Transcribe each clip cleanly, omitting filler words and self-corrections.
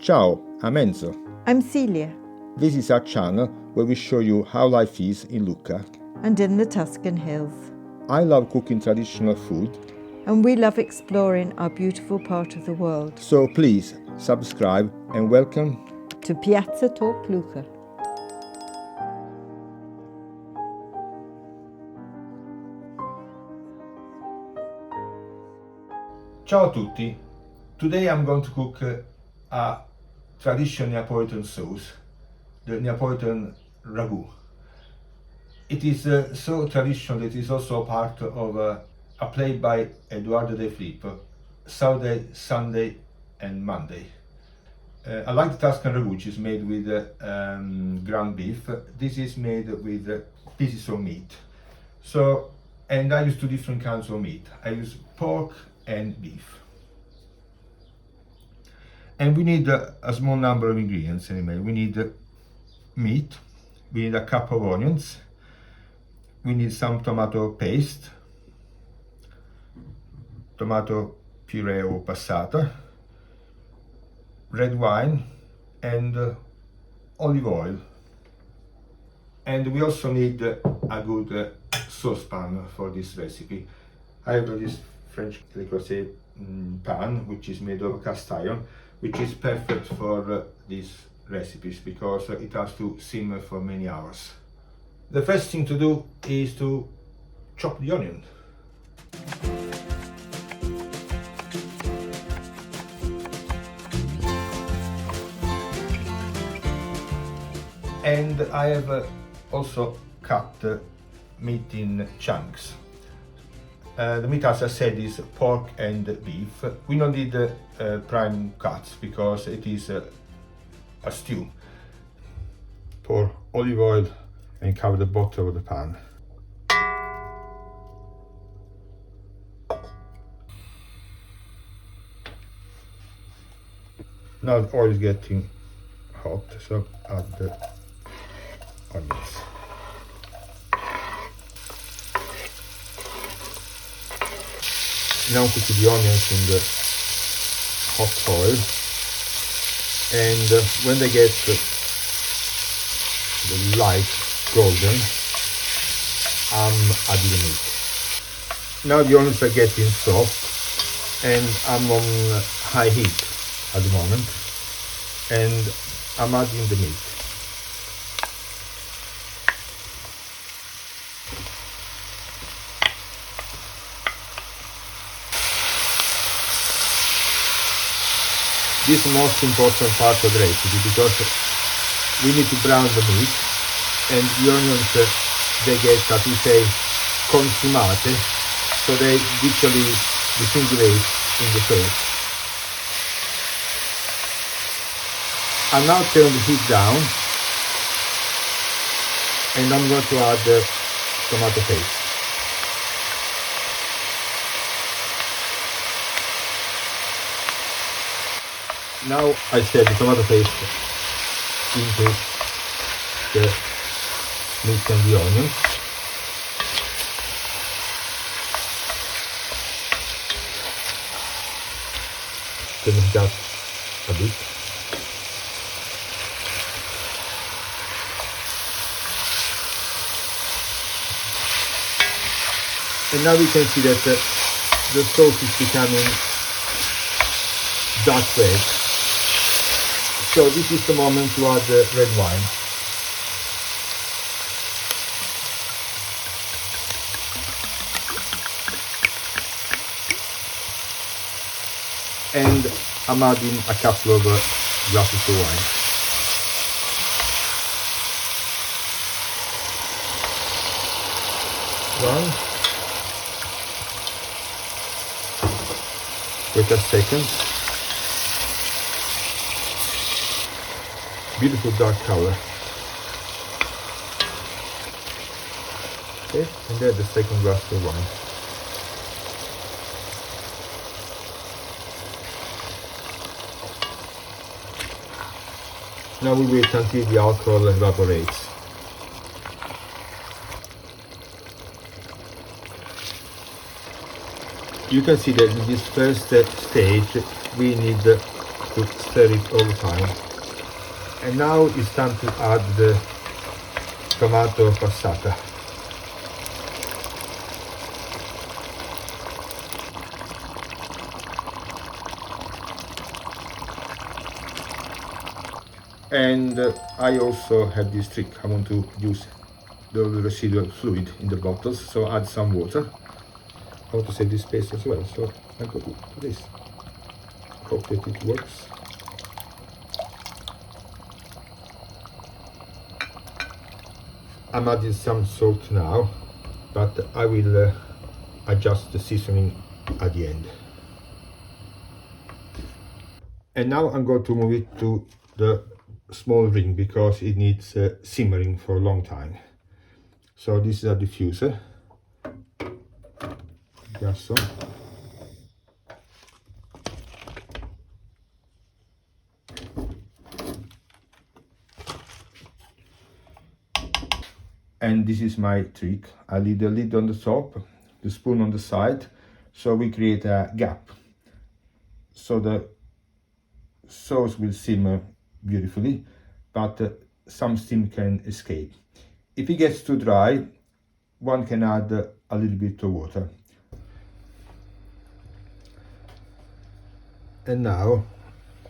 Ciao, I'm Enzo. I'm Celia. This is our channel where we show you how life is in Lucca. And in the Tuscan hills. I love cooking traditional food. And we love exploring our beautiful part of the world. So please subscribe and welcome to Piazza Talk Lucca. Ciao a tutti. Today I'm going to cook a traditional Neapolitan sauce, the Neapolitan Ragù. It is so traditional that it is also part of a play by Edoardo De Filippo, Saturday, Sunday and Monday. I like the Tuscan Ragù, which is made with ground beef. This is made with pieces of meat. And I use two different kinds of meat. I use pork and beef. And we need a small number of ingredients anyway. We need meat, we need a cup of onions, we need some tomato paste, tomato puree or passata, red wine and olive oil. And we also need a good saucepan for this recipe. I have this French pan, which is made of cast iron, which is perfect for these recipes because it has to simmer for many hours. The first thing to do is to chop the onion. And I have also cut meat in chunks. The meat, as I said, is pork and beef. We don't need prime cuts because it is a stew. Pour olive oil and cover the bottom of the pan. Now the oil is getting hot, so add the onions. Now put the onions in the hot oil, and when they get the light golden, I'm adding the meat. Now the onions are getting soft, and I'm on high heat at the moment, and I'm adding the meat. This is the most important part of the recipe because we need to brown the meat and the onions they get, as we say, consumate, so they literally disintegrate in the sauce. I now turn the heat down and I'm going to add the tomato paste. Now I set the tomato paste into the meat and the onions. Turn it up a bit. And now we can see that the sauce is becoming dark red. So this is the moment to add the red wine. And I'm adding a couple of glasses of wine. One. Wait a second. Beautiful dark color. Okay, and then the second glass of wine. Now we wait until the alcohol evaporates. You can see that in this first stage we need to stir it all the time. And now it's time to add the tomato passata. And I also have this trick. I want to use the residual fluid in the bottles, so add some water. I want to save this space as well, so I go to this. Hope that it works. I'm adding some salt now, but I will adjust the seasoning at the end. And now I'm going to move it to the small ring because it needs simmering for a long time. So this is a diffuser. Just so. And this is my trick. I leave the lid on the top, the spoon on the side, so we create a gap. So the sauce will simmer beautifully, but some steam can escape. If it gets too dry, one can add a little bit of water. And now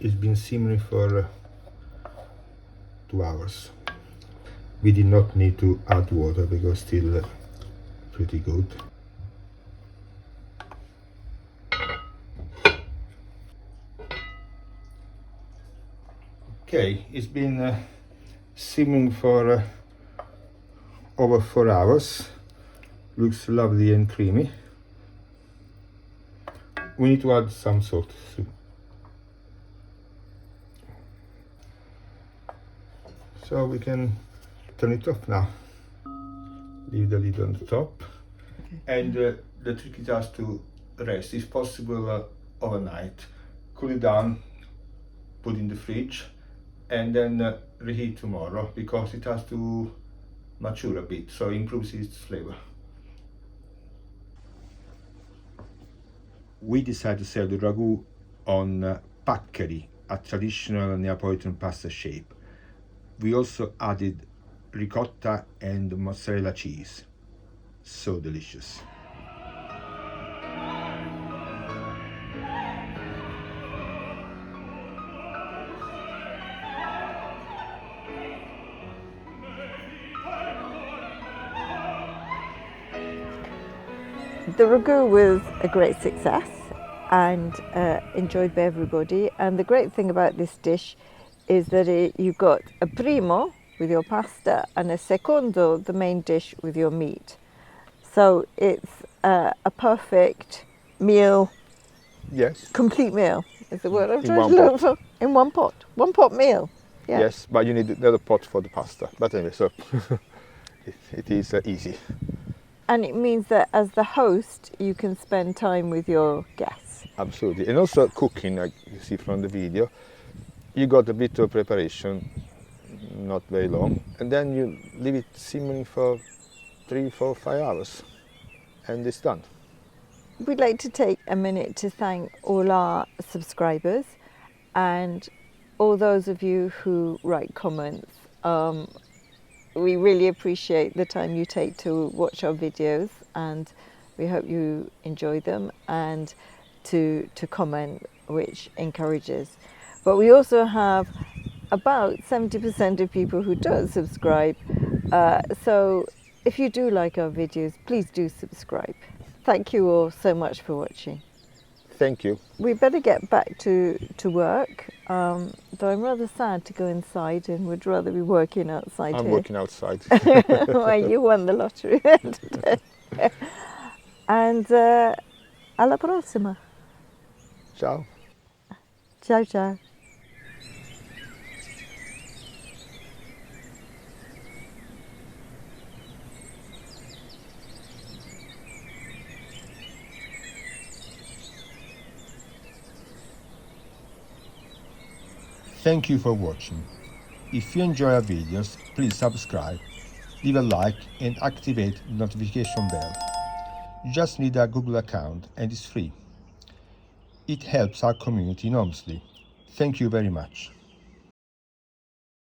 it's been simmering for 2 hours. We did not need to add water because still pretty good. Okay, it's been simmering for over 4 hours. Looks lovely and creamy. We need to add some salt too. So we can turn it off now. Leave the lid on the top. Okay. And the trick is just to rest, if possible overnight. Cool it down, put in the fridge, and then reheat tomorrow because it has to mature a bit, so it improves its flavor. We decided to sell the ragu on Paccheri, a traditional Neapolitan pasta shape. We also added ricotta and mozzarella cheese. So delicious. The ragu was a great success and enjoyed by everybody. And the great thing about this dish is that you've got a primo with your pasta and a secondo, the main dish, with your meat. So it's a perfect meal. Yes. Complete meal is the word I'm In trying one to look pot. for. In one pot. One pot meal. Yeah. Yes, but you need the other pot for the pasta. But anyway, so it is easy. And it means that as the host, you can spend time with your guests. Absolutely. And also cooking, like you see from the video, you got a bit of preparation, not very long, and then you leave it simmering for 3, 4, 5 hours, and it's done. We'd like to take a minute to thank all our subscribers and all those of you who write comments. We really appreciate the time you take to watch our videos, and we hope you enjoy them and to comment, which encourages. But we also have about 70% of people who don't subscribe. So if you do like our videos, please do subscribe. Thank you all so much for watching. Thank you. We better get back to work, though I'm rather sad to go inside and would rather be working outside I'm here. working outside. Well, you won the lottery today. And alla prossima. Ciao. Ciao, ciao. Thank you for watching. If you enjoy our videos, please subscribe, leave a like and activate the notification bell. You just need a Google account and it's free. It helps our community enormously. Thank you very much.